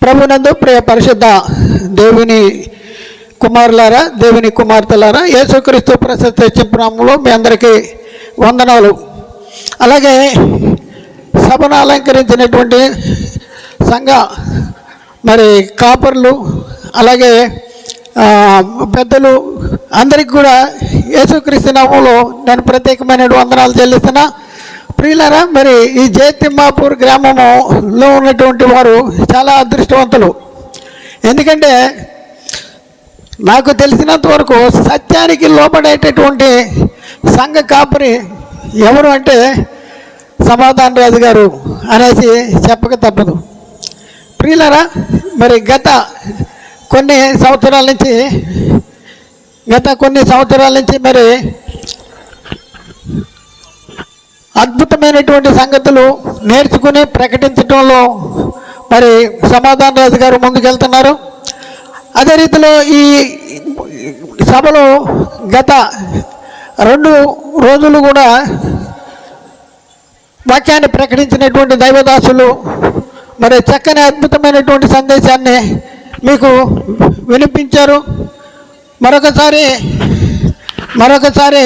ప్రభునందు ప్రియ పరిశుద్ధ దేవుని కుమారులారా, దేవుని కుమార్తెలారా, యేసుక్రీస్తు ప్రశస్త నామములో మీ అందరికీ వందనాలు. అలాగే సభను అలంకరించినటువంటి సంఘ కాపర్లు, అలాగే పెద్దలు అందరికి కూడా యేసుక్రీస్తు నామములో నేను ప్రత్యేకమైన వందనాలు చెల్లిస్తున్నా. ప్రియులారా, ఈ జయతిమ్మాపూర్ గ్రామంలో ఉన్నటువంటి వారు చాలా అదృష్టవంతులు. ఎందుకంటే నాకు తెలిసినంత వరకు సత్యానికి లోబడేటటువంటి సంఘ కాపరి ఎవరు అంటే సమాధాన రాజు గారు అనేసి చెప్పక తప్పదు. ప్రియులారా, గత కొన్ని సంవత్సరాల నుంచి అద్భుతమైనటువంటి సంగతులు నేర్చుకుని ప్రకటించడంలో సమాధాన రాజు గారు ముందుకెళ్తున్నారు. అదే రీతిలో ఈ సభలో గత 2 రోజులు కూడా వాక్యాన్ని ప్రకటించినటువంటి దైవదాసులు చక్కని అద్భుతమైనటువంటి సందేశాన్ని మీకు వినిపించారు. మరొకసారి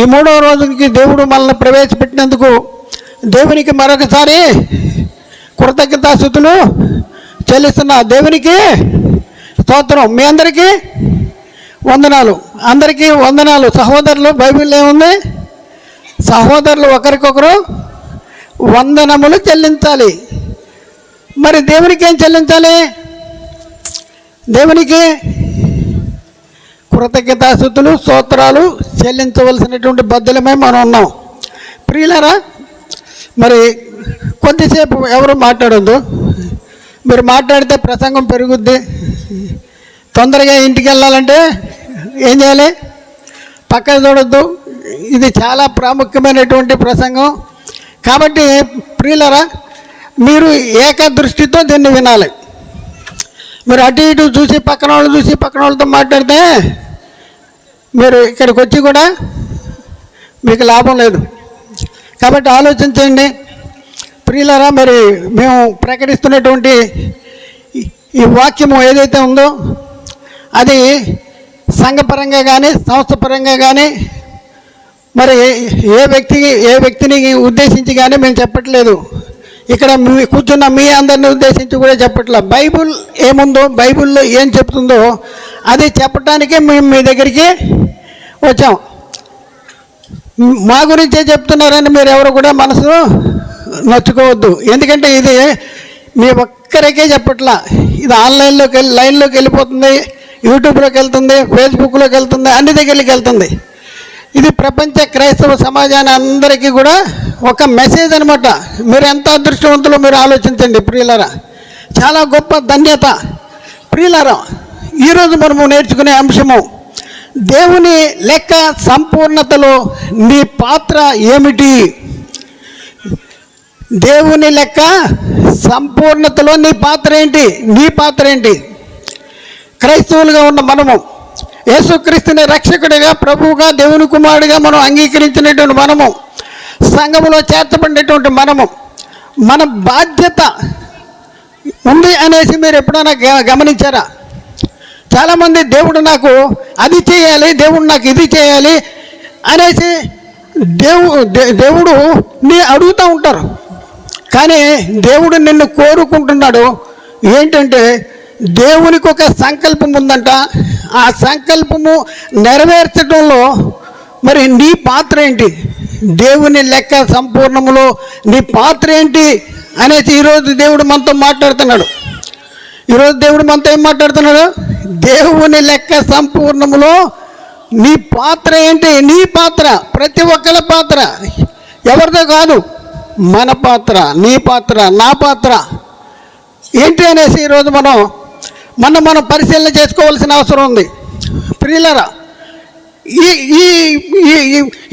ఈ 3వ రోజుకి దేవుడు మనల్ని ప్రవేశపెట్టినందుకు దేవునికి మరొకసారి కృతజ్ఞతాస్తుతులు చెల్లిస్తున్నా. దేవునికి స్తోత్రం. మీ అందరికీ వందనాలు, అందరికీ వందనాలు. సహోదరులు, బైబిల్ ఏముంది? సహోదరులు ఒకరికొకరు వందనములు చెల్లించాలి. దేవునికి ఏం చెల్లించాలి? దేవునికి కృతజ్ఞతాస్తుతులు, స్తోత్రాలు చెల్లించవలసినటువంటి బద్దలమే మనం ఉన్నాం. ప్రియులారా, కొద్దిసేపు ఎవరు మాట్లాడొద్దు. మీరు మాట్లాడితే ప్రసంగం పెరుగుద్ది. తొందరగా ఇంటికి వెళ్ళాలంటే ఏం చేయాలి? పక్కన చూడొద్దు. ఇది చాలా ప్రాముఖ్యమైనటువంటి ప్రసంగం. కాబట్టి ప్రియులారా, మీరు ఏకదృష్టితో దీన్ని వినాలి. మీరు అటు ఇటు చూసి పక్కన వాళ్ళతో మాట్లాడితే మీరు ఇక్కడికి వచ్చి కూడా మీకు లాభం లేదు. కాబట్టి ఆలోచించండి ప్రియులారా. మేము ప్రకటిస్తున్నటువంటి ఈ వాక్యము ఏదైతే ఉందో అది సంఘపరంగా కానీ సంస్థపరంగా కానీ ఏ వ్యక్తిని ఉద్దేశించి కానీ మేము చెప్పట్లేదు. ఇక్కడ కూర్చున్న మీ అందరిని ఉద్దేశించి కూడా చెప్పట్లేదు. బైబిల్ ఏముందో, బైబిల్లో ఏం చెప్తుందో అది చెప్పడానికే మేము మీ దగ్గరికి వచ్చాం. మా గురించే చెప్తున్నారని మీరు ఎవరు కూడా మనసు నొచ్చుకోవద్దు. ఎందుకంటే ఇది మీ ఒక్కరికే చెప్పట్లా. ఇది లైన్లోకి వెళ్ళిపోతుంది, యూట్యూబ్లోకి వెళ్తుంది, ఫేస్బుక్లోకి వెళ్తుంది, అన్ని దగ్గరికి వెళ్తుంది. ఇది ప్రపంచ క్రైస్తవ సమాజాన్ని అందరికీ కూడా ఒక మెసేజ్ అనమాట. మీరు ఎంత అదృష్టవంతులో మీరు ఆలోచించండి ప్రియులారా. చాలా గొప్ప ధన్యత. ప్రియులారా, ఈరోజు మనము నేర్చుకునే అంశము దేవుని లెక్క సంపూర్ణతలో నీ పాత్ర ఏమిటి? దేవుని లెక్క సంపూర్ణతలో నీ పాత్ర ఏంటి? నీ పాత్ర ఏంటి? క్రైస్తవులుగా ఉన్న మనము, యేసుక్రీస్తుని రక్షకుడిగా, ప్రభువుగా, దేవుని కుమారుడిగా మనం అంగీకరించినటువంటి మనము, సంఘములో చేర్చబడినటువంటి మనము, మన బాధ్యత ఉంది అనేసి మీరు ఎప్పుడైనా గమనించారా? చాలామంది దేవుడు నాకు అది చేయాలి, దేవుడు నాకు ఇది చేయాలి అనేసి దేవుడు నీ అడుగుతూ ఉంటారు. కానీ దేవుడు నిన్ను కోరుకుంటున్నాడు ఏంటంటే, దేవునికి ఒక సంకల్పం ఉందంట. ఆ సంకల్పము నెరవేర్చడంలో నీ పాత్ర ఏంటి? దేవుని లెక్క సంపూర్ణములో నీ పాత్ర ఏంటి అనేసి ఈరోజు దేవుడు మనతో మాట్లాడుతున్నాడు. ఈరోజు దేవుడు మనతో ఏం మాట్లాడుతున్నాడు? దేవుని లెక్క సంపూర్ణములో నీ పాత్ర ఏంటి? నీ పాత్ర, ప్రతి ఒక్కరి పాత్ర, ఎవరితో కాదు, మన పాత్ర, నీ పాత్ర, నా పాత్ర ఏంటి అనేసి ఈరోజు మనం పరిశీలన చేసుకోవాల్సిన అవసరం ఉంది. ప్రియులారా,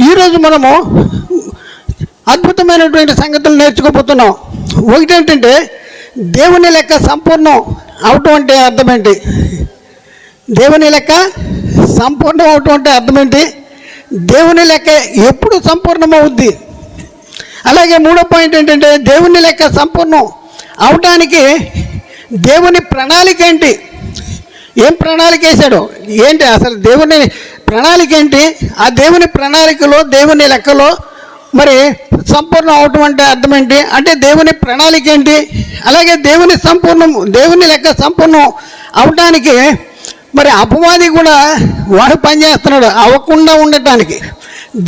ఈరోజు మనము అద్భుతమైనటువంటి సంగతులు నేర్చుకోబోతున్నాం. ఒకటేంటంటే, దేవుని లెక్క సంపూర్ణం అవటం అంటే అర్థం ఏంటి? దేవుని లెక్క సంపూర్ణం అవటం అంటే అర్థం ఏంటి? దేవుని లెక్క ఎప్పుడు సంపూర్ణమవుద్ది? అలాగే 3వ పాయింట్ ఏంటంటే, దేవుని లెక్క సంపూర్ణం అవటానికి దేవుని ప్రణాళిక ఏంటి? ఏం ప్రణాళిక వేశాడు ఏంటి? అసలు దేవుని ప్రణాళిక ఏంటి? ఆ దేవుని ప్రణాళికలో, దేవుని లెక్కలో మరి సంపూర్ణం అవటం అంటే అర్థం ఏంటి? అంటే దేవుని ప్రణాళిక ఏంటి? అలాగే దేవుని లెక్క సంపూర్ణం అవటానికి మరి అపవాది కూడా వాడు పనిచేస్తున్నాడు అవ్వకుండా ఉండటానికి.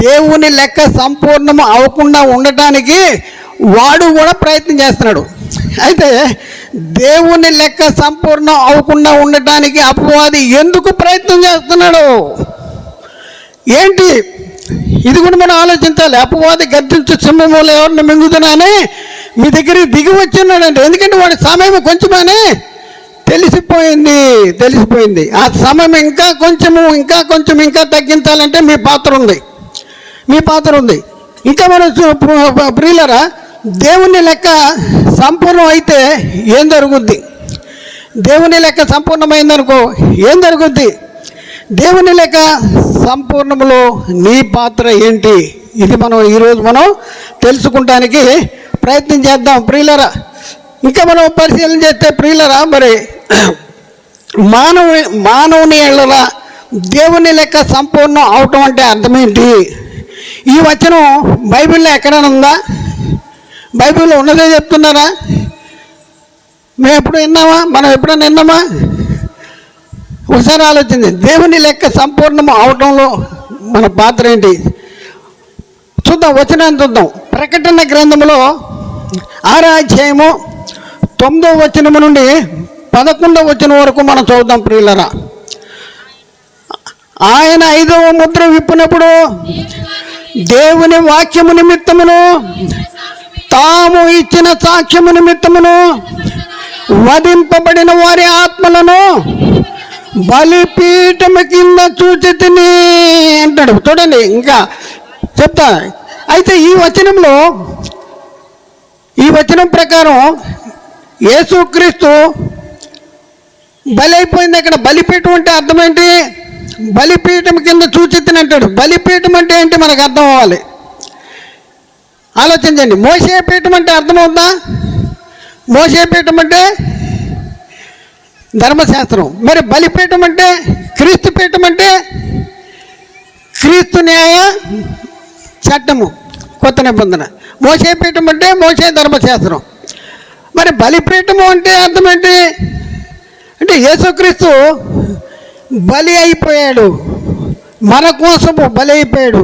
దేవుని లెక్క సంపూర్ణము అవ్వకుండా ఉండటానికి వాడు కూడా ప్రయత్నం చేస్తున్నాడు. అయితే దేవుని లెక్క సంపూర్ణం అవ్వకుండా ఉండటానికి అపవాది ఎందుకు ప్రయత్నం చేస్తున్నాడు ఏంటి? ఇది కూడా మనం ఆలోచించాలి. అపవాది గర్జించు సింహములు ఎవరిని మింగుతున్నానే మీ దగ్గరికి దిగి వచ్చిన్నాడంటే, ఎందుకంటే వాడి సమయం కొంచెమని తెలిసిపోయింది. ఆ సమయం ఇంకా కొంచెం తగ్గించాలంటే మీ పాత్ర ఉంది. ఇంకా మనం ప్రియులరా, దేవుని లెక్క సంపూర్ణం అయితే ఏం జరుగుద్ది? దేవుని లెక్క సంపూర్ణమైందనుకో ఏం జరుగుద్ది? దేవుని లెక్క సంపూర్ణములో నీ పాత్ర ఏంటి? ఇది ఈరోజు మనం తెలుసుకుంటానికి ప్రయత్నం చేద్దాం ప్రియులరా. ఇంకా మనం పరిశీలన చేస్తే ప్రియులరా, మరి మానవుని ఎడల దేవుని లెక్క సంపూర్ణం అవటం అంటే అర్థమేంటి? ఈ వచనం బైబిల్లో ఎక్కడైనా ఉందా? బైబిల్లో ఉన్నదే చెప్తున్నారా? మనం ఎప్పుడైనా విన్నామా? ఒకసారి ఆలోచించండి. దేవుని లెక్క సంపూర్ణం అవటంలో మన పాత్ర ఏంటి చూద్దాం. వచనాన్ని చూద్దాం. ప్రకటన గ్రంథంలో 6వ అధ్యాయము 9వ వచనము నుండి 11వ వచనం వరకు మనం చూద్దాం ప్రియులరా. ఆయన 5వ ముద్ర విప్పినప్పుడు దేవుని వాక్యము నిమిత్తమును తాము ఇచ్చిన సాక్ష్యము నిమిత్తమును వధింపబడిన వారి ఆత్మలను బలిపీఠము కింద చూచితిని అంటాడు. చూడండి, ఇంకా చెప్తా. అయితే ఈ వచనం ప్రకారం యేసుక్రీస్తు బలి అయిపోయింది. అక్కడ బలిపీఠం అంటే అర్థం ఏంటి? బలిపీఠం కింద చూచితిని అంటాడు. బలిపీఠం అంటే ఏంటి మనకు అర్థం అవ్వాలి. ఆలోచించండి. మోసే పీఠం అంటే అర్థమవుతుందా? మోసే పీఠం అంటే ధర్మశాస్త్రం. మరి బలిపీఠం అంటే, క్రీస్తు పీఠం అంటే క్రీస్తు న్యాయ చట్టము, కొత్త నిబంధన. మోసే పీఠం అంటే మోసే ధర్మశాస్త్రం. మరి బలిపీఠము అంటే అర్థం ఏంటి? అంటే యేసుక్రీస్తు బలి అయిపోయాడు, మన కోసము బలి అయిపోయాడు.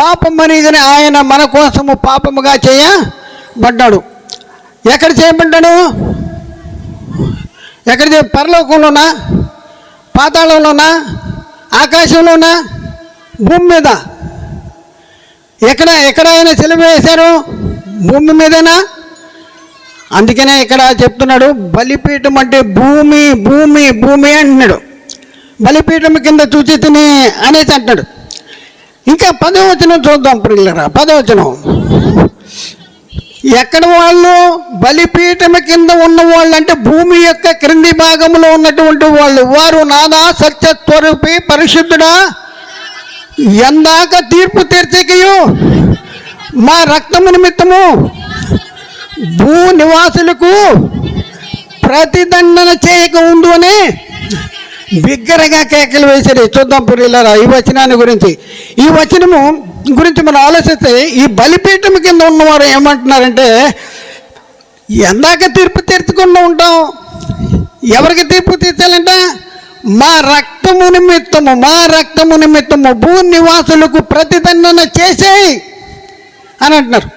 పాపమని ఆయన మన కోసము పాపముగా చేయబడ్డాడు. ఎక్కడ చేయబడ్డాడు? ఎక్కడ? పరలోకంలోనా, పాతాళంలోనా, ఆకాశంలోనా, భూమి మీద? ఎక్కడ ఆయన సిలువ వేశారు? భూమి మీదనా? అందుకనే ఇక్కడ చెప్తున్నాడు బలిపీఠం అంటే భూమి భూమి భూమి అంటున్నాడు. బలిపీఠం కింద చూచితిని అనేసి అంటున్నాడు. ఇంకా 10వ వచనం చూద్దాం ప్రియులరా. 10వ వచనం, ఎక్కడ వాళ్ళు? బలిపీఠం కింద ఉన్నవాళ్ళు అంటే భూమి యొక్క క్రింది భాగంలో ఉన్నటువంటి వాళ్ళు. వారు నాదా సత్యస్వరూపి పరిశుద్ధుడా, ఎందాక తీర్పు తీర్చకయు మా రక్తము నిమిత్తము భూ నివాసులకు ప్రతిదండన చేయక ఉండు అని బిగ్గరగా కేకలు వేశారు. చూద్దాం పురిలారా ఈ వచనాన్ని గురించి. ఈ వచనము గురించి మనం ఆలోచిస్తే ఈ బలిపీఠం కింద ఉన్నవారు ఏమంటున్నారంటే, ఎందాక తీర్పు తీర్చకుండా ఉంటాం. ఎవరికి తీర్పు తీర్చాలంట? మా రక్తము నిమిత్తము భూ నివాసులకు ప్రతిదండన చేసేయి అని అంటున్నారు.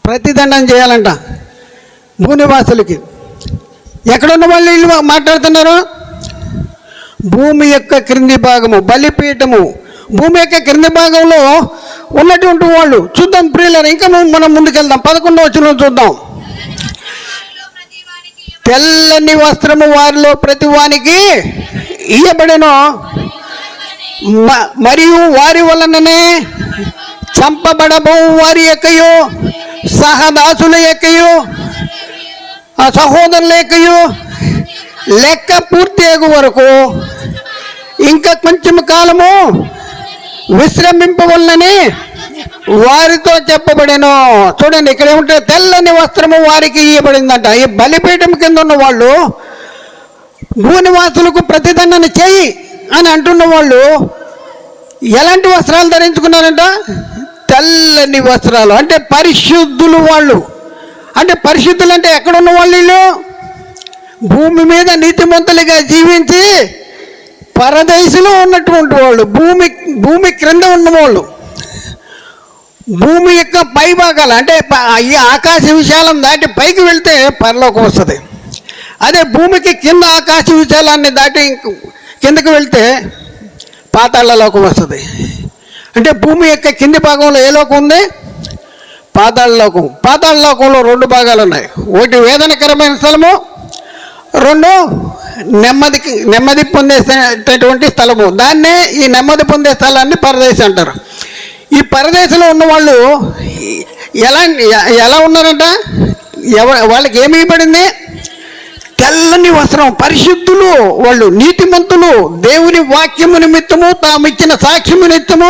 ప్రతిదండన చేయాలంట భూనివాసులకి. ఎక్కడున్న వాళ్ళు వీళ్ళు మాట్లాడుతున్నారు? భూమి యొక్క క్రింది భాగము, బలిపీఠము, భూమి యొక్క క్రింది భాగంలో ఉన్నటువంటి వాళ్ళు. చూద్దాం ప్రియులారా, ఇంకా మనం ముందుకెళ్దాం. 11వ వచనం చూద్దాం. తెల్లని వస్త్రము వారిలో ప్రతి వానికి ఇయ్యబడెను, మరియు వారి వలననే చంపబడబో వారి యొక్కయు సహదాసుల యొక్కయు సహోదరుల యొక్కయు లెక్క పూర్తి అయ్యే వరకు ఇంకా కొంచెం కాలము విశ్రమింపవలనని వారితో చెప్పబడెను. చూడండి ఇక్కడ ఏమంటే తెల్లని వస్త్రము వారికి ఇవ్వబడిందంట. ఈ బలిపీఠం కింద ఉన్న వాళ్ళు భూనివాసులకు ప్రతిదండన చేయి అని అంటున్న వాళ్ళు ఎలాంటి వస్త్రాలు ధరించుకున్నారంట? తెల్లని వస్త్రాలు. అంటే పరిశుద్ధులు వాళ్ళు. అంటే పరిశుద్ధులు అంటే ఎక్కడున్న వాళ్ళు? వీళ్ళు భూమి మీద నీతిమంతులుగా జీవించి పరదేశంలో ఉన్నటువంటి వాళ్ళు, భూమి క్రింద ఉన్నవాళ్ళు, భూమి యొక్క పై భాగాలు అంటే ఈ ఆకాశ విశాలం దాటి పైకి వెళ్తే పరలోకం వస్తుంది. అదే భూమికి కింద ఆకాశ విశాలాన్ని దాటి కిందకి వెళ్తే పాతాళలోకం వస్తుంది. అంటే భూమి యొక్క కింది భాగంలో ఏ లోకం ఉంది? పాతాళలోకం. పాతాళలోకంలో రెండు భాగాలు ఉన్నాయి. ఒకటి వేదనకరమైన స్థలము, రెండు నెమ్మది పొందేటటువంటి స్థలము. దాన్నే ఈ నెమ్మది పొందే స్థలాన్ని పరదేశం అంటారు. ఈ పరదేశంలో ఉన్న వాళ్ళు ఎలా ఉన్నారంట? వాళ్ళకి ఏమి ఇవ్వబడింది? తెల్లని వస్త్రం. పరిశుద్ధులు వాళ్ళు, నీతిమంతులు, దేవుని వాక్యము నిమిత్తము తాము ఇచ్చిన సాక్ష్యము నిమిత్తము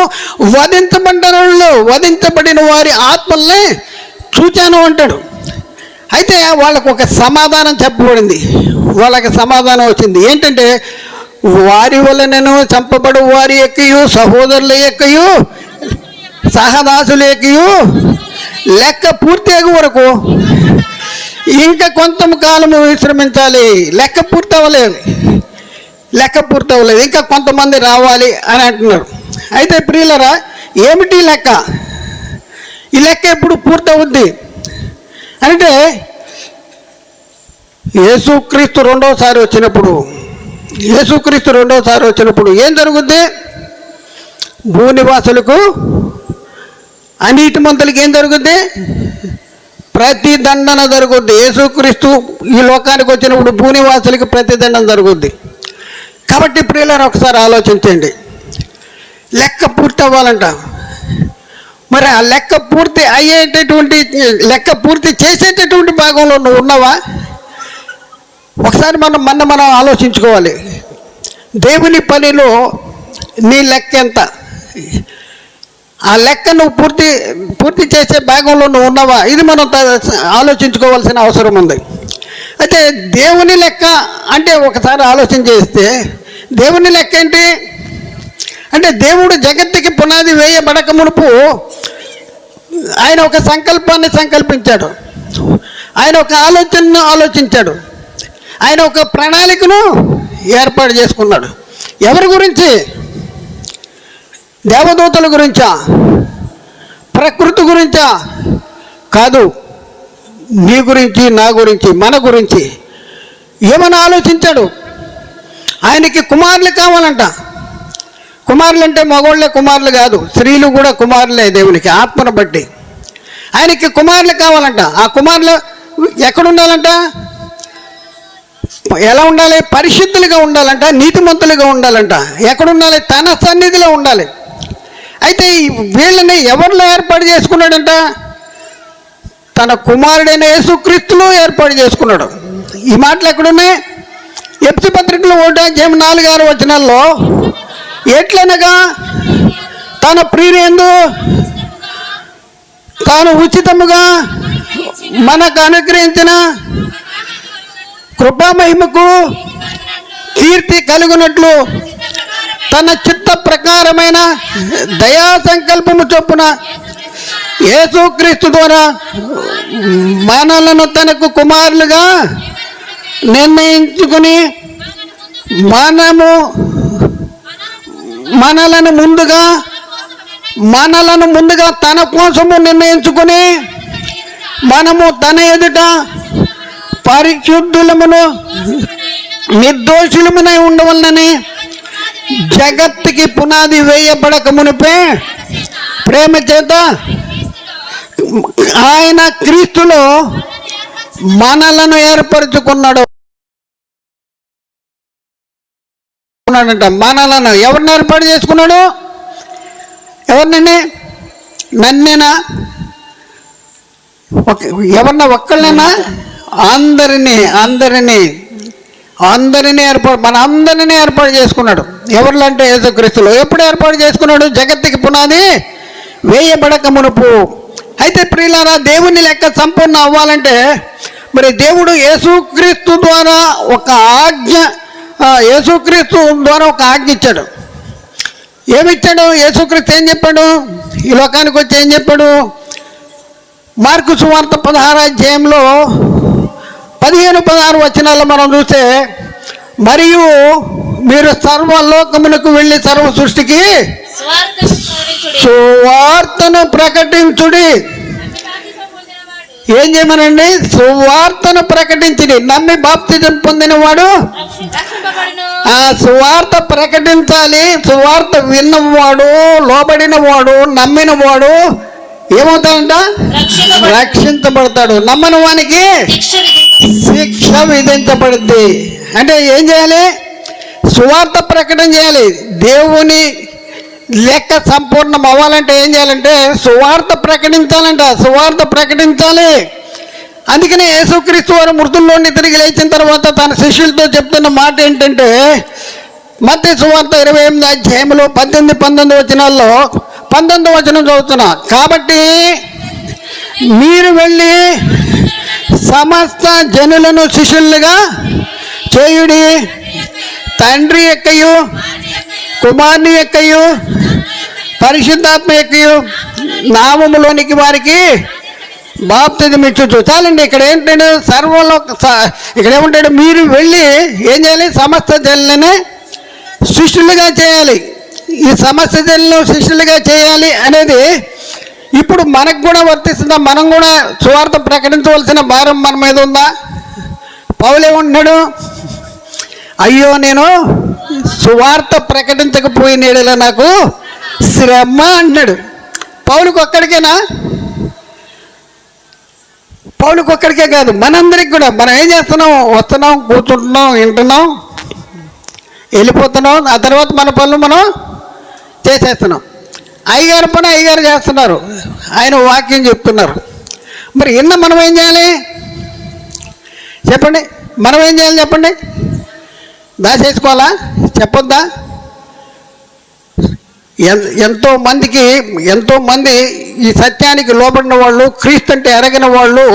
వధించబడిన వారి ఆత్మల్ని చూచాను అంటాడు. అయితే వాళ్ళకు ఒక సమాధానం చెప్పబడింది. వాళ్ళకి సమాధానం వచ్చింది ఏంటంటే, వారి వలనను చంపబడు వారి యొక్కయు సహోదరుల యొక్కయు సహదాసుల యొక్కయు లెక్క పూర్తి అయ్యే వరకు ఇంకా కొంత కాలము విశ్రమించాలి. లెక్క పూర్తి అవ్వలేదు, ఇంకా కొంతమంది రావాలి అని అంటున్నారు. అయితే ప్రియులరా, ఏమిటి లెక్క? ఈ లెక్క ఎప్పుడు పూర్తవుద్ది అంటే, యేసుక్రీస్తు రెండోసారి వచ్చినప్పుడు ఏం జరుగుద్ది? భూనివాసులకు అనీతిమంతులకి ఏం జరుగుద్ది? ప్రతిదండన జరుగుద్ది. యేసుక్రీస్తు ఈ లోకానికి వచ్చినప్పుడు భూనివాసులకి ప్రతిదండన జరుగుద్ది. కాబట్టి ప్రియులారా, ఒకసారి ఆలోచించండి. లెక్క పూర్తి అవ్వాలంట. మరి ఆ లెక్క పూర్తి చేసేటటువంటి భాగంలో నువ్వు ఉన్నావా? ఒకసారి మనం ఆలోచించుకోవాలి. దేవుని పనిలో నీ లెక్క ఎంత? ఆ లెక్క నువ్వు పూర్తి చేసే భాగంలో నువ్వు ఉన్నావా? ఇది మనం ఆలోచించుకోవాల్సిన అవసరం ఉంది. అయితే దేవుని లెక్క అంటే ఒకసారి ఆలోచన చేస్తే, దేవుని లెక్క ఏంటి అంటే, దేవుడు జగత్తుకి పునాది వేయబడక మునుపు ఆయన ఒక సంకల్పాన్ని సంకల్పించాడు. ఆయన ఒక ఆలోచనను ఆలోచించాడు. ఆయన ఒక ప్రణాళికను ఏర్పాటు చేసుకున్నాడు. ఎవరి గురించి? దేవదూతల గురించా? ప్రకృతి గురించా? కాదు. నీ గురించి, నా గురించి, మన గురించి ఏమని ఆలోచించాడు? ఆయనకి కుమారులు కావాలంట. కుమారులు అంటే మగవాళ్ళే కుమారులు కాదు, స్త్రీలు కూడా కుమారులే. దేవునికి ఆత్మను బట్టి ఆయనకి కుమారులు కావాలంట. ఆ కుమారులు ఎక్కడుండాలంట? ఎలా ఉండాలి? పరిశుద్ధులుగా ఉండాలంట, నీతిమంతులుగా ఉండాలంట. ఎక్కడుండాలి? తన సన్నిధిలో ఉండాలి. అయితే వీళ్ళని ఎవరిలో ఏర్పాటు చేసుకున్నాడంట? తన కుమారుడైన యేసుక్రీస్తులో ఏర్పాటు చేసుకున్నాడు. ఈ మాటలు ఎక్కడున్నాయి? ఎఫెసీ పత్రికలో 1:4-6 వచనాల్లో, ఎట్లనగా తన ప్రియునియందు తాను ఉచితముగా మనకు అనుగ్రహించిన కృపామహిమకు కీర్తి కలుగునట్లు తన చిత్త ప్రకారమైన దయా సంకల్పము చొప్పున యేసుక్రీస్తు ద్వారా మనలను తనకు కుమారులుగా నిర్ణయించుకుని మనలను ముందుగా తన కోసము నిర్ణయించుకుని మనము తన ఎదుట పరిశుద్ధులమును నిర్దోషులమునై ఉండవలనని జగత్తుకి పునాది వేయబడక మునిపే ప్రేమ చేత ఆయన క్రీస్తులో మనలను ఏర్పరచుకున్నాడు. మనలను ఎవరిని ఏర్పాటు చేసుకున్నాడు? ఎవరినండి? నన్నేనా? ఎవరన్నా ఒక్కళ్ళైనా? అందరినీ మన అందరినీ ఏర్పాటు చేసుకున్నాడు. ఎవరిలో అంటే యేసుక్రీస్తులో. ఎప్పుడు ఏర్పాటు చేసుకున్నాడు? జగత్తుకి పునాది వేయబడక మునుపు. అయితే ప్రియులారా, దేవుని లెక్క సంపూర్ణ అవ్వాలంటే మరి దేవుడు యేసుక్రీస్తు ద్వారా ఒక ఆజ్ఞ ఇచ్చాడు. ఏమిచ్చాడు? యేసుక్రీస్తు ఏం చెప్పాడు? ఈ లోకానికి వచ్చి ఏం చెప్పాడు? మార్కు సువార్త 16వ అధ్యాయంలో 15-16 వచనాల్లో మనం చూస్తే, మరియు మీరు సర్వలోకమునకు వెళ్ళి సర్వ సృష్టికి సువార్తను ప్రకటించుడి. ఏం చేయమనండి? సువార్తను ప్రకటించుడి. నమ్మి బాప్తిజం పొందినవాడు ఆ సువార్త ప్రకటించాలి. సువార్త విన్నవాడు, లోబడినవాడు, నమ్మినవాడు ఏమవుతాడంట? రక్షించబడతాడు. నమ్మని వానికి శిక్ష విధించబడుద్ది. అంటే ఏం చేయాలి? సువార్త ప్రకటన చేయాలి. దేవుని లెక్క సంపూర్ణం అవ్వాలంటే ఏం చేయాలంటే సువార్త ప్రకటించాలంట. సువార్త ప్రకటించాలి. అందుకనే యేసుక్రీస్తు వారు మృతుల్లో నుండి తిరిగి లేచిన తర్వాత తన శిష్యులతో చెప్తున్న మాట ఏంటంటే, మత్తయి సువార్త 28వ అధ్యాయంలో 18-19 వచనాల్లో 19వ వచనం చదువుతున్నా. కాబట్టి మీరు వెళ్ళి సమస్త జనులను శిష్యులుగా చేయుడి, తండ్రి యొక్కయు కుమారుని యొక్కయు పరిశుద్ధాత్మ యొక్కయు నామములోనికి వారికి బాప్తిజం ఇచ్చు. చాలండి. ఇక్కడ ఏంటంటే ఇక్కడ ఏమంటాడు? మీరు వెళ్ళి ఏం చేయాలి? సమస్త జనులని శిష్యులుగా చేయాలి. ఈ సమస్త జనులను శిష్యులుగా చేయాలి అనేది ఇప్పుడు మనకు కూడా వర్తిస్తుందా? మనం కూడా సువార్త ప్రకటించవలసిన భారం మన మీద ఉందా? పౌలు ఏమంటున్నాడు? అయ్యో, నేను సువార్త ప్రకటించకపోయిన ఏడలా నాకు శ్రమ అంటున్నాడు. పౌలుకు ఒక్కడికేనా? పౌలుకు ఒక్కడికే కాదు, మనందరికి కూడా. మనం ఏం చేస్తున్నాం? వస్తున్నాం, కూర్చుంటున్నాం, వింటున్నాం, వెళ్ళిపోతున్నాం. ఆ తర్వాత మన పనులు మనం చేసేస్తున్నాం. అయ్యగారు పని అయ్యగారు చేస్తున్నారు, ఆయన వాక్యం చెప్తున్నారు. మరి ఇన్న మనం ఏం చేయాలి చెప్పండి? మనం ఏం చేయాలి చెప్పండి? దాచేసుకోవాలా? చెప్పొద్దా? ఎంతోమంది ఈ సత్యానికి లోబడిన వాళ్ళు, క్రీస్తు అంటే ఎరగిన వాళ్ళు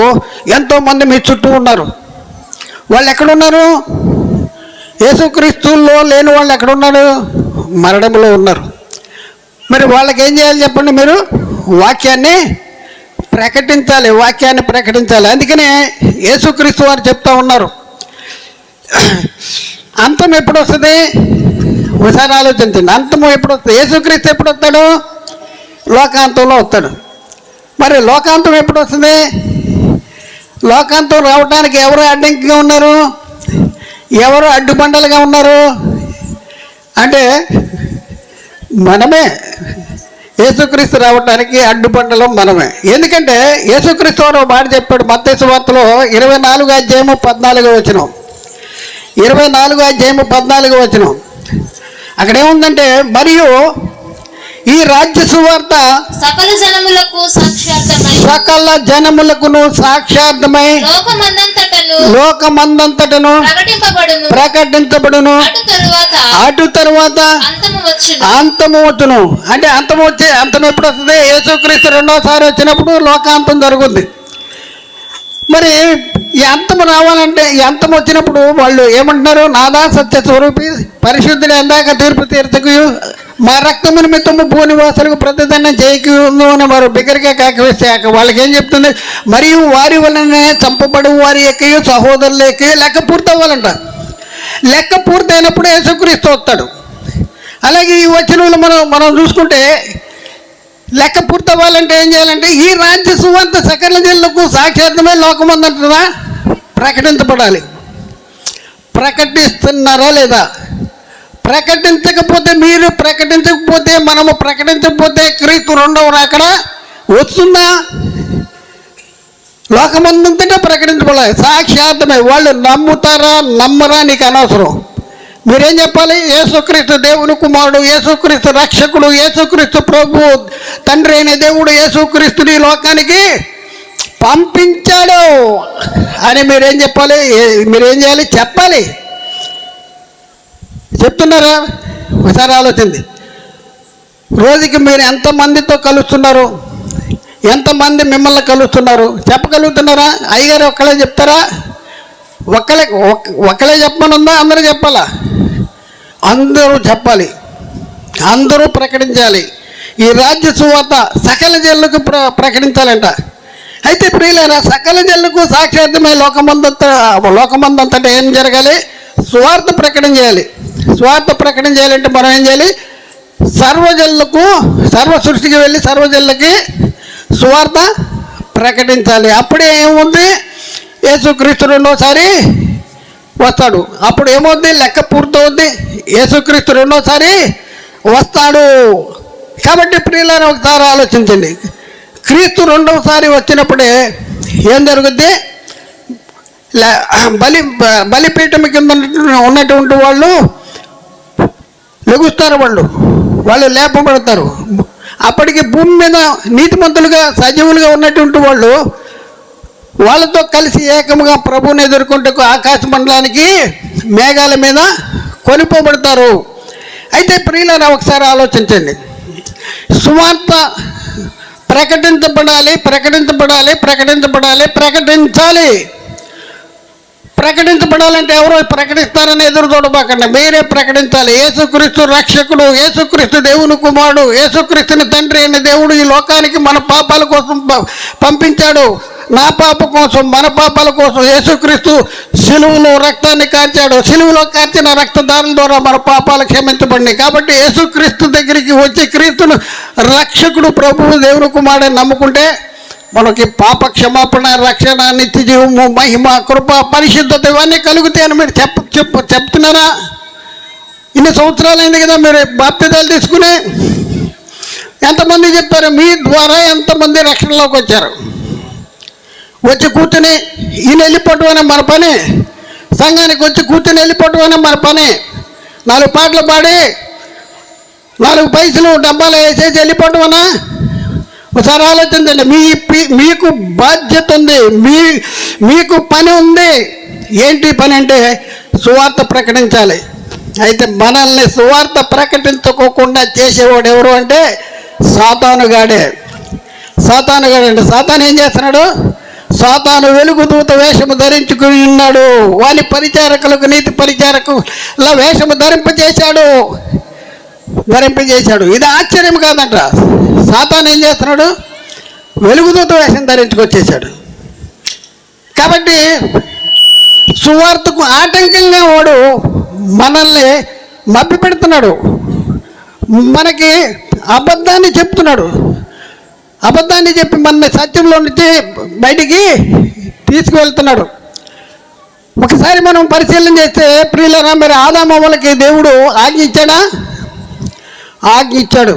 ఎంతోమంది మీ చుట్టూ ఉన్నారు. వాళ్ళు ఎక్కడున్నారు? యేసుక్రీస్తుల్లో లేని వాళ్ళు ఎక్కడున్నారు? మరణంలో ఉన్నారు. మరి వాళ్ళకి ఏం చేయాలి చెప్పండి? మీరు వాక్యాన్ని ప్రకటించాలి. వాక్యాన్ని ప్రకటించాలి. అందుకనే యేసుక్రీస్తు వారు చెప్తా ఉన్నారు, అంతం ఎప్పుడు వస్తుంది? ఒకసారి ఆలోచించండి. అంతము ఎప్పుడు వస్తుంది? యేసుక్రీస్తు ఎప్పుడు వస్తాడు? లోకాంతంలో వస్తాడు. మరి లోకాంతం ఎప్పుడు వస్తుంది? లోకాంతం రావడానికి ఎవరు అడ్డంకిగా ఉన్నారు? ఎవరు అడ్డుబండలుగా ఉన్నారు? అంటే మనమే. యేసుక్రీస్తు రావడానికి అడ్డుబండలు మనమే. ఎందుకంటే యేసుక్రీస్తు వారు మాట చెప్పాడు మత్తయి సువార్తలో 24వ అధ్యాయము 14వ వచనం. 24వ అధ్యాయము 14వ వచనం. అక్కడ ఏముందంటే, మరియు ఈ రాజ్య సువార్త సకల జనములకును సాక్షార్థమై లోకమందంతటను ప్రకటించబడును. అటు తరువాత అంతము వచ్చును. అంటే అంతం ఎప్పుడు వస్తుంది? యేసుక్రీస్తు రెండోసారి వచ్చినప్పుడు లోకాంతం జరుగుద్ది. మరి ఈ అంతం రావాలంటే, ఈ అంతం వచ్చినప్పుడు వాళ్ళు ఏమంటున్నారు? నాదా సత్య స్వరూపి పరిశుద్ధుడు ఎందాక తీర్పు తీర్చకు, మా రక్తము నిమిత్తము భూనివాసులకు ప్రతిదండం చేయకును అని వారు బిగ్గరగా కాకవేస్తే వాళ్ళకి ఏం చెప్తుంది? మరియు వారి వలనే చంపబడు వారి ఎక్కయో సహోదరులు ఎక్కయో లెక్క పూర్తి అవ్వాలంట. లెక్క పూర్తయినప్పుడు యేసుక్రీస్తు వస్తాడు. అలాగే ఈ వచనంలో మనం చూసుకుంటే లెక్క పూర్తి అవ్వాలంటే ఏం చేయాలంటే, ఈ రాజ్య సువార్త సకల జనులకు సాక్షాత్మే లోకమందంటున్నా ప్రకటించబడాలి. ప్రకటిస్తున్నారా లేదా? ప్రకటించకపోతే, మీరు ప్రకటించకపోతే, మనము ప్రకటించకపోతే క్రీస్తు రెండవ రాకడ వస్తుందా? లోకమందంతటా ప్రకటించబడాలి. సాక్షాత్మే. వాళ్ళు నమ్ముతారా నమ్మరా నీకు అనవసరం. మీరేం చెప్పాలి? యేసుక్రీస్తు దేవుని కుమారుడు, యేసుక్రీస్తు రక్షకుడు, యేసుక్రీస్తు ప్రభు, తండ్రి అయిన దేవుడు యేసుక్రీస్తుని లోకానికి పంపించాడు అని మీరేం చెప్పాలి? మీరేం చేయాలి? చెప్పాలి. చెప్తున్నారా? ఒకసారి ఆలోచింది. రోజుకి మీరు ఎంతమందితో కలుస్తున్నారు? ఎంతమంది మిమ్మల్ని కలుస్తున్నారు? చెప్పగలుగుతున్నారా? అయ్యగారు ఒక్కలే చెప్తారా? ఒక్కలే చెప్పమనుందా? అందరూ చెప్పాలా? అందరూ చెప్పాలి, అందరూ ప్రకటించాలి. ఈ రాజ్య సువార్త సకల జనులకు ప్రకటించాలంట. అయితే ప్రియులారా, సకల జనులకు సాక్షాత్మై లోకమందంతటా ఏం జరగాలి? సువార్త ప్రకటన చేయాలి. సువార్త ప్రకటన చేయాలంటే మనం ఏం చేయాలి? సర్వజనులకు, సర్వ సృష్టికి వెళ్ళి సర్వజనులకి సువార్త ప్రకటించాలి. అప్పుడే ఏముంది? యేసుక్రీస్తు రెండోసారి వస్తాడు. అప్పుడు ఏమవుద్ది? లెక్క పూర్తవుద్ది. యేసుక్రీస్తు రెండోసారి వస్తాడు. కాబట్టి ప్రియులారా, ఒకసారి ఆలోచించండి. క్రీస్తు రెండవసారి వచ్చినప్పుడే ఏం జరుగుద్ది? బలిపీఠం కింద ఉన్నటువంటి వాళ్ళు లెగుస్తారు, వాళ్ళు లేపబడతారు. అప్పటికి భూమి మీద నీతిమంతులుగా సజీవులుగా ఉన్నటువంటి వాళ్ళు వాళ్ళతో కలిసి ఏకముగా ప్రభువుని ఎదుర్కొంటూ ఆకాశ మండలానికి మేఘాల మీద కొనిపోబడతారు. అయితే ప్రియులారా, ఒకసారి ఆలోచించండి. సువార్త ప్రకటించబడాలి, ప్రకటించబడాలి, ప్రకటించబడాలి, ప్రకటించాలి. ప్రకటించబడాలంటే ఎవరో ప్రకటిస్తారని ఎదురు చూడబాకండి, మీరే ప్రకటించాలి. యేసుక్రీస్తు రక్షకుడు, యేసుక్రీస్తు దేవుని కుమారుడు, యేసుక్రీస్తుని తండ్రి అయిన దేవుడు ఈ లోకానికి మన పాపాల కోసం పంపించాడు. నా పాప కోసం, మన పాపాల కోసం యేసుక్రీస్తు సిలువలో రక్తాన్ని కార్చాడు. సిలువలో కార్చిన రక్తదారుల ద్వారా మన పాపాలు క్షమించబడినాయి. కాబట్టి యేసుక్రీస్తు దగ్గరికి వచ్చి క్రీస్తును రక్షకుడు, ప్రభువు, దేవుని కుమారుడు నమ్ముకుంటే మనకి పాప క్షమాపణ, రక్షణ, నిత్య జీవము, మహిమ, కృప, పరిశుద్ధత ఇవన్నీ కలుగుతాయని మీరు చెప్తున్నారా? ఇన్ని సంవత్సరాలైంది కదా మీరు బాప్తిదాలు తీసుకుని. ఎంతమంది చెప్తారు? మీ ద్వారా ఎంతమంది రక్షణలోకి వచ్చారు? వచ్చి కూర్చుని ఈయన వెళ్ళిపోవటం అనే మన పని. సంఘానికి వచ్చి కూర్చుని వెళ్ళిపోవటం అనే మన పని. 4 పాటలు పాడి 4 పైసలు డబ్బాలు వేసేసి వెళ్ళిపోవటం అనా? ఒకసారి ఆలోచించండి. మీకు బాధ్యత ఉంది, మీకు పని ఉంది. ఏంటి పని అంటే సువార్త ప్రకటించాలి. అయితే మనల్ని సువార్త ప్రకటించుకోకుండా చేసేవాడు ఎవరు అంటే సాతానుగాడే. సాతానుగాడండి. సాతాను ఏం చేస్తున్నాడు? సాతాను వెలుగుదూత వేషము ధరించుకుని ఉన్నాడు. వాని పరిచారకులకు, నీతి పరిచారకుల వేషము ధరింపజేశాడు. ఇది ఆశ్చర్యం కాదంట. సాతాను ఏం చేస్తున్నాడు? వెలుగుదూత వేషం ధరించుకొచ్చేసాడు. కాబట్టి సువార్తకు ఆటంకంగా వాడు మనల్ని మభ్య పెడుతున్నాడు, మనకి అబద్ధాన్ని చెప్తున్నాడు. అబద్ధాన్ని చెప్పి మన సత్యంలో నుంచి బయటికి తీసుకువెళ్తున్నాడు. ఒకసారి మనం పరిశీలన చేస్తే ప్రియులారా, మరి ఆదామవ్వలకి దేవుడు ఆజ్ఞ ఇచ్చాడా? ఆజ్ఞ ఇచ్చాడు.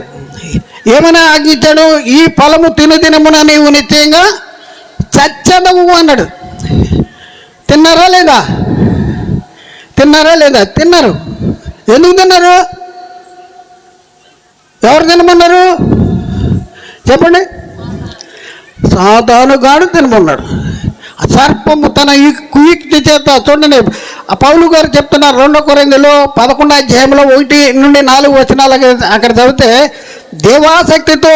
ఏమైనా ఆజ్ఞ ఇచ్చాడు? ఈ ఫలము తినదినమున నీవు నిశ్చయంగా చచ్చదవు అన్నాడు. తిన్నారా లేదా? తిన్నారు. ఎందుకు తిన్నారు? ఎవరు తినమన్నారు చెప్పండి? సాతానుగాడు తినమన్నాడు. సర్పము తన కుయుక్తి చేత, చూడండి పౌలు గారు చెప్తున్నారు 2 కొరింథీయులు 11వ అధ్యాయంలో 1 నుండి 4 వచనాలు అక్కడ చదివితే, దేవాసక్తితో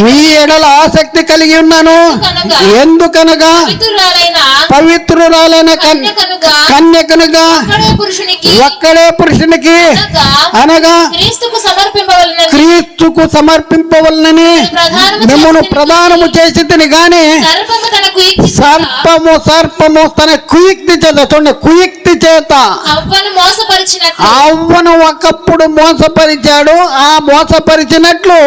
మీ ఎడల ఆసక్తి కలిగి ఉన్నాను. ఎందుకనగా పవిత్రురాలైన కన్యకనుగా ఒక్కడే పురుషునికి అనగా క్రీస్తుకు సమర్పింపవలనని మిమ్మల్ని ప్రదానము చేసి తిని గాని సర్పము తన కుయుక్తి చేత, చూడండి, కుయుక్తి చేత అవ్వను ఒకప్పుడు మోసపరిచాడు. ఆ మోసపరిచినట్లు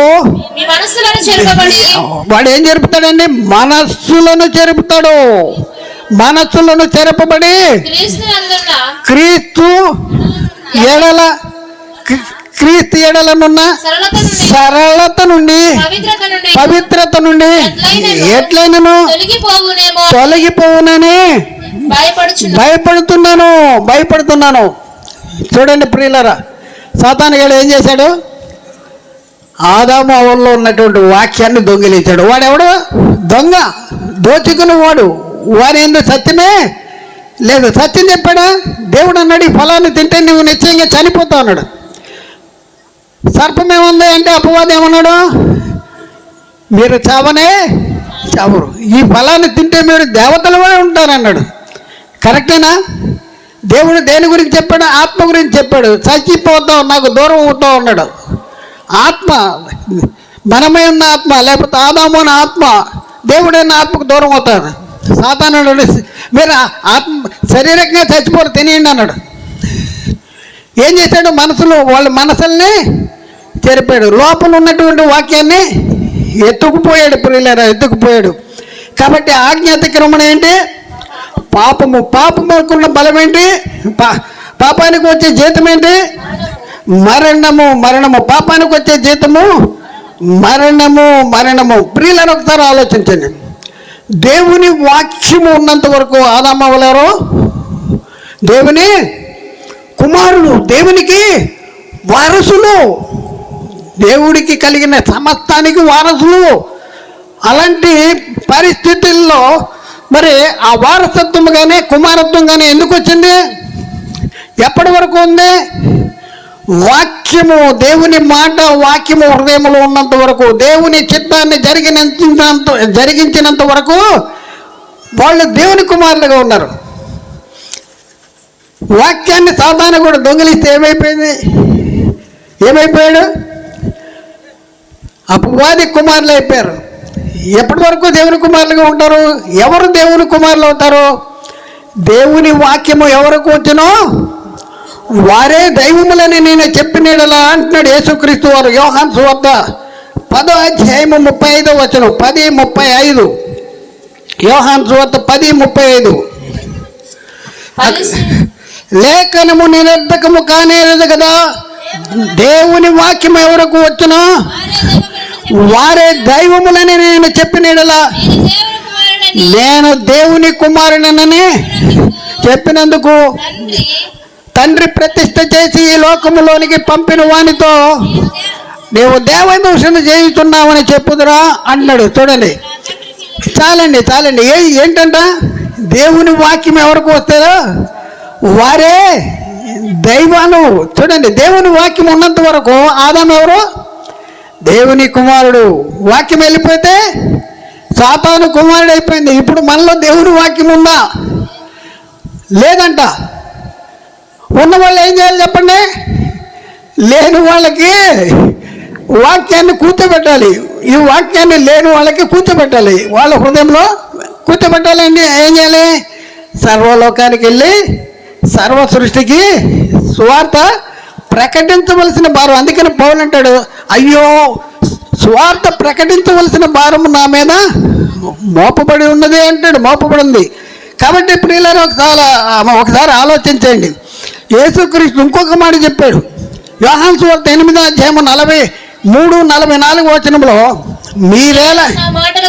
వాడు ఏం జరుపుతాడండి? మనస్సులను చెరుపుతాడు. మనస్సులను చెరపబడి క్రీస్తు ఎడలనున్న సరళత నుండి, పవిత్రత నుండి ఎట్లయినను తొలగిపోవునని భయపడుతున్నాను. చూడండి ప్రియులారా, సాతానుగాడు ఏం చేశాడు? ఆదాము అవ్వల్లో ఉన్నటువంటి వాక్యాన్ని దొంగిలించాడు. వాడెవడు? దొంగ, దోచుకుని వాడు ఎందుకు సత్యమే లేదు. సత్యం చెప్పాడా? దేవుడు అన్నాడు, ఈ ఫలాన్ని తింటే నువ్వు నిశ్చయంగా చనిపోతావు అన్నాడు. సర్పం ఏముంది అంటే అపవాది ఏమన్నాడు, మీరు చావనే చావరు, ఈ ఫలాన్ని తింటే మీరు దేవతలుగా ఉంటారన్నాడు. కరెక్టేనా? దేవుడు దేని గురించి చెప్పాడు? ఆత్మ గురించి చెప్పాడు. చచ్చిపోతావు, నాకు దూరం అవుతావు అన్నాడు. ఆత్మ మనమే ఉన్న ఆత్మ, లేకపోతే ఆదాము అన్న ఆత్మ దేవుడైన ఆత్మకు దూరం అవుతాడు. సాతాను మీరు ఆత్మ శరీరంగా చచ్చిపోరు, తినేయండి అన్నాడు. ఏం చేశాడు? వాళ్ళ మనసుల్ని చెరిపాడు, లోపల ఉన్నటువంటి వాక్యాన్ని ఎత్తుకుపోయాడు. ప్రియులారా, ఎత్తుకుపోయాడు. కాబట్టి ఆజ్ఞ అతిక్రమణ ఏంటి? పాపముకున్న బలం ఏంటి? పాపానికి వచ్చే జీతం ఏంటి? మరణము. పాపానికి వచ్చే జీతము మరణము. ప్రియులను ఒకసారి ఆలోచించండి. దేవుని వాక్యము ఉన్నంత వరకు ఆదాము అవ్వలేరు దేవుని కుమారులు, దేవునికి వారసులు, దేవుడికి కలిగిన సమస్తానికి వారసులు. అలాంటి పరిస్థితుల్లో మరి ఆ వారసత్వం కానీ కుమారత్వం కానీ ఎందుకు వచ్చింది? ఎప్పటి వరకు ఉంది? వాక్యము, దేవుని మాట, వాక్యము హృదయంలో ఉన్నంత వరకు, దేవుని చిత్తాన్ని జరిగించినంత వరకు వాళ్ళు దేవుని కుమారులుగా ఉన్నారు. వాక్యాన్ని సాతాను కూడా దొంగిలిస్తే ఏమైపోయాడు? అపవాది కుమారులు అయిపోయారు. ఎప్పటి వరకు దేవుని కుమారులుగా ఉంటారు? ఎవరు దేవుని కుమారులు అవుతారు? దేవుని వాక్యము ఎవరికి వచ్చినో వారే దైవములని నేను చెప్పినలా అంటున్నాడు యేసుక్రీస్తు వారు. యోహాను సువార్త 10వ అధ్యాయము 35వ వచనం, 10:35. యోహాను సువార్త 10:35. లేఖనము నిరర్ధకము కానేరదు కదా, దేవుని వాక్యం ఎవరికి వచ్చునో వారే దైవములని నేను చెప్పినలా నేను దేవుని కుమారునని చెప్పినందుకు తండ్రి ప్రతిష్ఠ చేసి ఈ లోకములోనికి పంపిన వానితో నీవు దేవదూషణ చేయుతున్నావని చెప్పుదురా అన్నాడు. చూడండి, చాలండి. ఏంటంట? దేవుని వాక్యం ఎవరికి వస్తారో వారే దైవాలు. చూడండి, దేవుని వాక్యం ఉన్నంత వరకు ఆదాము ఎవరు? దేవుని కుమారుడు. వాక్యం వెళ్ళిపోతే సాతాను కుమారుడు అయిపోయింది. ఇప్పుడు మనలో దేవుని వాక్యం ఉందా? లేదంట. ఉన్న వాళ్ళు ఏం చేయాలి చెప్పండి? లేని వాళ్ళకి వాక్యాన్ని కూర్చోబెట్టాలి. ఈ వాక్యాన్ని లేని వాళ్ళకి కూర్చోబెట్టాలి, వాళ్ళ హృదయంలో కూర్చోబెట్టాలండి. ఏం చేయాలి? సర్వలోకానికి వెళ్ళి సర్వ సృష్టికి సువార్త ప్రకటించవలసిన భారం. అందుకని పౌలు అంటాడు, అయ్యో సువార్త ప్రకటించవలసిన భారం నా మీద మోపబడి ఉన్నది అంటాడు. మోపబడి ఉంది. కాబట్టి ప్రియులారా, ఒకసారి ఆలోచించండి. యేసుక్రీస్తు ఇంకొక మాట చెప్పాడు. యోహాను సువార్త 8వ అధ్యాయము 43-44 వచనంలో మీరేలా నా మాటలు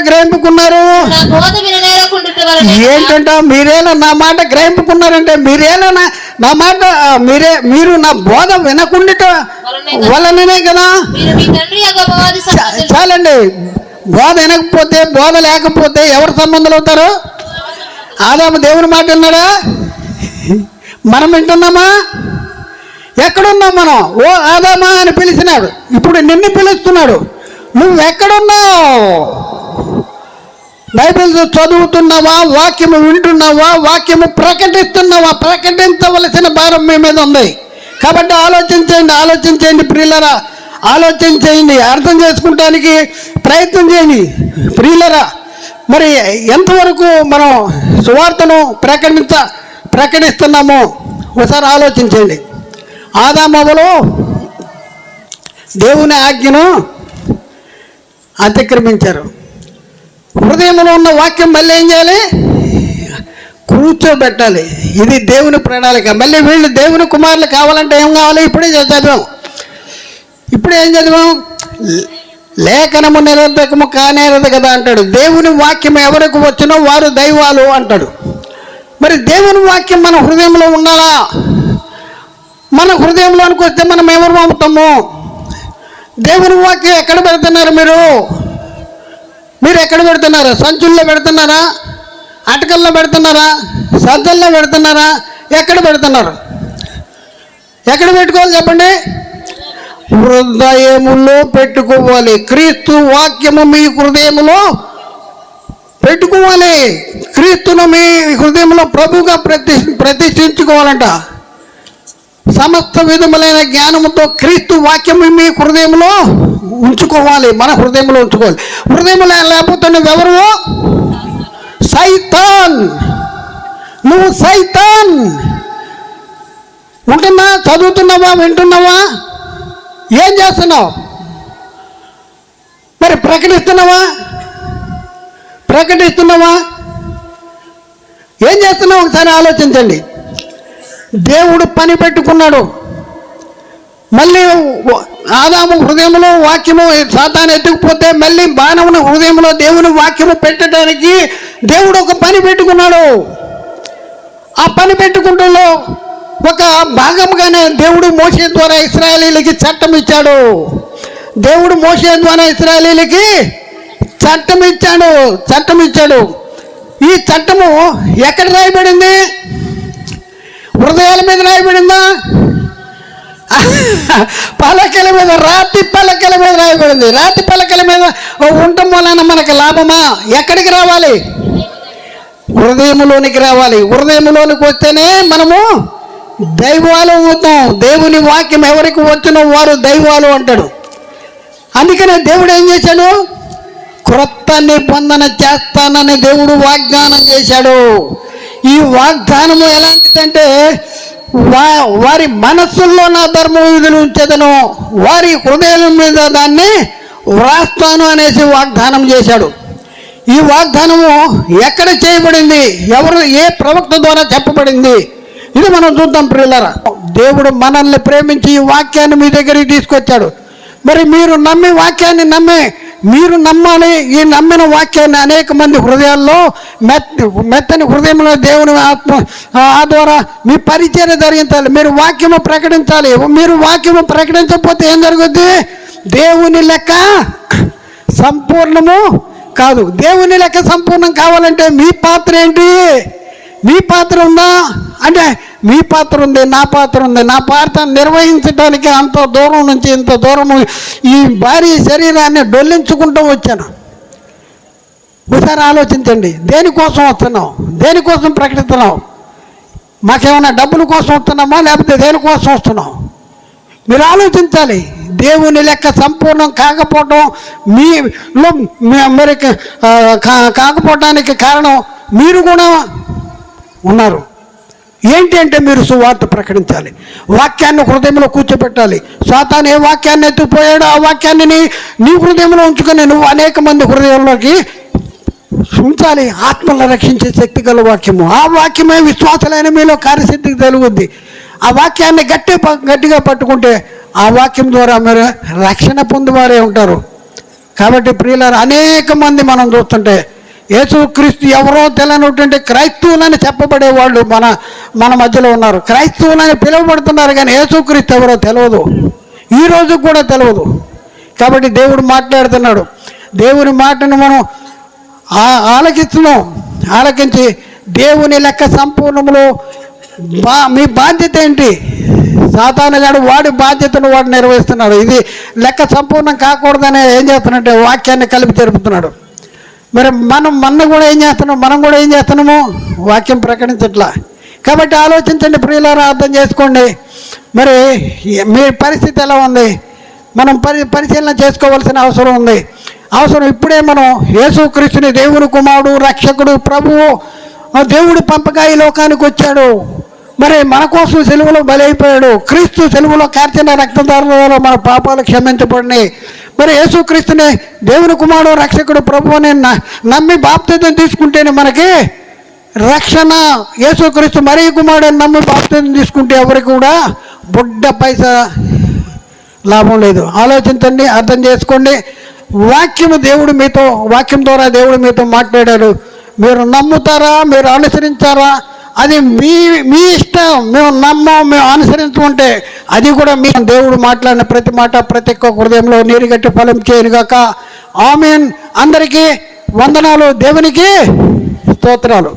గ్రహింపుకున్నారు. ఏంటంట? మీరేలా నా మాట గ్రహింపుకున్నారంటే మీరు నా బోధ వినకుండిట వలననే కదా. చాలండి. బోధ వినకపోతే, బోధ లేకపోతే ఎవరు సంబంధాలు అవుతారు? ఆదాము దేవుని మాట విన్నాడా? మనం వింటున్నామా? ఎక్కడున్నాం మనం? ఓ ఆదామా అని పిలిచినాడు. ఇప్పుడు నిన్ను పిలుస్తున్నాడు. నువ్వు ఎక్కడున్నావు? బైబిల్ చదువుతున్నావా? వాక్యము వింటున్నావా? వాక్యము ప్రకటిస్తున్నావా? ప్రకటించవలసిన భారం మీ మీద ఉంది. కాబట్టి ఆలోచించండి ప్రియులరా, ఆలోచించండి. అర్థం చేసుకుంటానికి ప్రయత్నం చేయండి ప్రియులరా. మరి ఎంతవరకు మనం సువార్తను ప్రకటిస్తున్నామో ఒకసారి ఆలోచించండి. ఆదామవ్వలు దేవుని ఆజ్ఞను అతిక్రమించారు. హృదయంలో ఉన్న వాక్యం మళ్ళీ ఏం చేయాలి? కూర్చోబెట్టాలి. ఇది దేవుని ప్రణాళిక. మళ్ళీ వీళ్ళు దేవుని కుమారులు కావాలంటే ఏం కావాలి? ఇప్పుడే ఏం చదివాం? లేఖనము నిరర్ధకము కానేరదు కదా అంటాడు. దేవుని వాక్యం ఎవరికి వచ్చినో వారు దైవాలు అంటాడు. మరి దేవుని వాక్యం మన హృదయంలో ఉండాలా? మన హృదయంలోనికి వస్తే మనం ఎవరు పంపుతాము? దేవుని వాక్యం ఎక్కడ పెడుతున్నారు? మీరు ఎక్కడ పెడుతున్నారు? సంచుల్లో పెడుతున్నారా? అటకల్లో పెడుతున్నారా? సజ్జల్లో పెడుతున్నారా? ఎక్కడ పెడుతున్నారు? ఎక్కడ పెట్టుకోవాలి చెప్పండి? హృదయములో పెట్టుకోవాలి. క్రీస్తు వాక్యము మీ హృదయములో పెట్టుకోవాలి. క్రీస్తును మీ హృదయంలో ప్రభువుగా ప్రతిష్ఠించుకోవాలంట. సమస్త విధములైన జ్ఞానముతో క్రీస్తు వాక్యము మీ హృదయంలో ఉంచుకోవాలి. మన హృదయంలో ఉంచుకోవాలి. హృదయంలో లేకపోతే నువ్వెవరు? సైతాన్. నువ్వు సైతాన్. ఉంటున్నా, చదువుతున్నావా, వింటున్నావా, ఏం చేస్తున్నావు? మరి ప్రకటిస్తున్నావా ఏం చేస్తున్నావు? ఒకసారి ఆలోచించండి. దేవుడు పని పెట్టుకున్నాడు. మళ్ళీ ఆదాము హృదయంలో వాక్యము సాతాను ఎత్తుకుపోతే మళ్ళీ మానవుని హృదయంలో దేవుని వాక్యము పెట్టడానికి దేవుడు ఒక పని పెట్టుకున్నాడు. ఆ పని పెట్టుకుంటూ ఒక భాగంగానే దేవుడు మోషే ద్వారా ఇశ్రాయేలీలకి చట్టం ఇచ్చాడు. దేవుడు మోషే ద్వారా ఇశ్రాయేలీలకి చట్టం ఇచ్చాడు. ఈ చట్టము ఎక్కడ రాయబడింది? హృదయాల మీద రాయబడిందా? పలకల మీద, రాతి పలకల మీద రాయబడింది. రాతి పలకల మీద ఉండటం వలన మనకు లాభమా? ఎక్కడికి రావాలి? హృదయంలోనికి రావాలి. హృదయంలోనికి వస్తేనే మనము దైవాలు అవుతాం. దేవుని వాక్యం ఎవరికి వచ్చినో వారు దైవాలు అంటాడు. అందుకనే దేవుడు ఏం చేశాడు? క్రొత్త నిబంధన చేస్తానని దేవుడు వాగ్దానం చేశాడు. ఈ వాగ్దానము ఎలాంటిదంటే, వారి మనస్సుల్లో నా ధర్మ విధులు ఉంచేదను, వారి హృదయాల మీద దాన్ని వ్రాస్తాను అనేసి వాగ్దానం చేశాడు. ఈ వాగ్దానము ఎక్కడ చేయబడింది? ఏ ప్రవక్త ద్వారా చెప్పబడింది? ఇది మనం చూద్దాం ప్రియులారా. దేవుడు మనల్ని ప్రేమించి ఈ వాక్యాన్ని మీ దగ్గరికి తీసుకొచ్చాడు. మరి మీరు మీరు నమ్మాలి. ఈ నమ్మిన వాక్యాన్ని అనేక మంది హృదయాల్లో మెత్తని హృదయంలో దేవుని ఆత్మ ఆ ద్వారా మీ పరిచయం జరిగించాలి. మీరు వాక్యము ప్రకటించాలి. మీరు వాక్యము ప్రకటించకపోతే ఏం జరుగుద్ది? దేవుని లెక్క సంపూర్ణము కాదు. దేవుని లెక్క సంపూర్ణం కావాలంటే మీ పాత్ర ఏంటి? మీ పాత్ర ఉందా అంటే, మీ పాత్ర ఉంది, నా పాత్ర ఉంది. నా పాత్ర నిర్వహించడానికి అంత దూరం నుంచి ఇంత దూరము ఈ భారీ శరీరాన్ని డొల్లించుకుంటూ వచ్చాను. ఒకసారి ఆలోచించండి. దేనికోసం వస్తున్నాం? దేనికోసం ప్రకటిస్తున్నాం? మాకేమైనా డబ్బుల కోసం వస్తున్నామా, లేకపోతే దేనికోసం వస్తున్నాం? మీరు ఆలోచించాలి. దేవుని లెక్క సంపూర్ణం కాకపోవటం మరి కాకపోవటానికి కారణం మీరు కూడా ఉన్నారు. ఏంటి అంటే, మీరు సువార్త ప్రకటించాలి. వాక్యాన్ని హృదయంలో కూర్చోబెట్టాలి. సాతాను ఏ వాక్యాన్ని ఎత్తుకుపోయాడో ఆ వాక్యాన్ని నీ హృదయంలో ఉంచుకొని నువ్వు అనేక మంది హృదయంలోకి ఉంచాలి. ఆత్మలను రక్షించే శక్తి గల వాక్యము. ఆ వాక్యమే విశ్వాసాలైన మీలో కార్యసిద్ధికి తెలుగుద్ది. ఆ వాక్యాన్ని గట్టిగా పట్టుకుంటే ఆ వాక్యం ద్వారా మీరు రక్షణ పొందువారే ఉంటారు. కాబట్టి ప్రియులారా, అనేక మంది మనం చూస్తుంటే యేసుక్రీస్తు ఎవరో తెలియనటువంటి క్రైస్తవులని చెప్పబడే వాళ్ళు మన మధ్యలో ఉన్నారు. క్రైస్తవులని పిలువబడుతున్నారు, కానీ యేసుక్రీస్తు ఎవరో తెలియదు. ఈరోజు కూడా తెలియదు. కాబట్టి దేవుడు మాట్లాడుతున్నాడు. దేవుని మాటను మనం ఆలకించి దేవుని లెక్క సంపూర్ణములో మీ బాధ్యత ఏంటి? సాతానుగాడు వాడి బాధ్యతను వాడు నిర్వహిస్తున్నాడు. ఇది లెక్క సంపూర్ణం కాకూడదని ఏం చేస్తున్నాడంటే వాక్యాన్ని కలిపి తెరుపుతున్నాడు. మరి మనం కూడా ఏం చేస్తున్నాము? వాక్యం ప్రకటించట్లా. కాబట్టి ఆలోచించండి ప్రియులారా, అర్థం చేసుకోండి. మరి మీ పరిస్థితి ఎలా ఉంది? మనం పరిశీలన చేసుకోవాల్సిన అవసరం ఉంది. ఇప్పుడే మనం యేసుక్రీస్తుని దేవుని కుమారుడు, రక్షకుడు, ప్రభువు, దేవుడు పంపగా ఈ లోకానికి వచ్చాడు. మరి మన కోసం సెలువులో బలైపోయాడు. క్రీస్తు సెలువులో కార్చిన రక్తధారలో మన పాపాలు క్షమించబడినాయి. మరి యేసుక్రీస్తుని దేవుని కుమారుడు, రక్షకుడు, ప్రభువుని నమ్మి బాప్తిజం తీసుకుంటేనే మనకి రక్షణ. యేసుక్రీస్తు మరి కుమారుడు నమ్మి బాప్తిజం తీసుకుంటే ఎవరికి కూడా బుడ్డ పైసా లాభం లేదు. ఆలోచించండి, అర్థం చేసుకోండి. వాక్యం ద్వారా దేవుడు మీతో మాట్లాడాడు. మీరు నమ్ముతారా? మీరు అనుసరించారా? అది మీ ఇష్టం. మేము అనుసరించుకుంటే అది కూడా మీ దేవుడు మాట్లాడిన ప్రతి మాట ప్రతి ఒక్క హృదయంలో నీరుగట్టి ఫలం చేయనుగాక. ఆమేన్. అందరికీ వందనాలు. దేవునికి స్తోత్రాలు.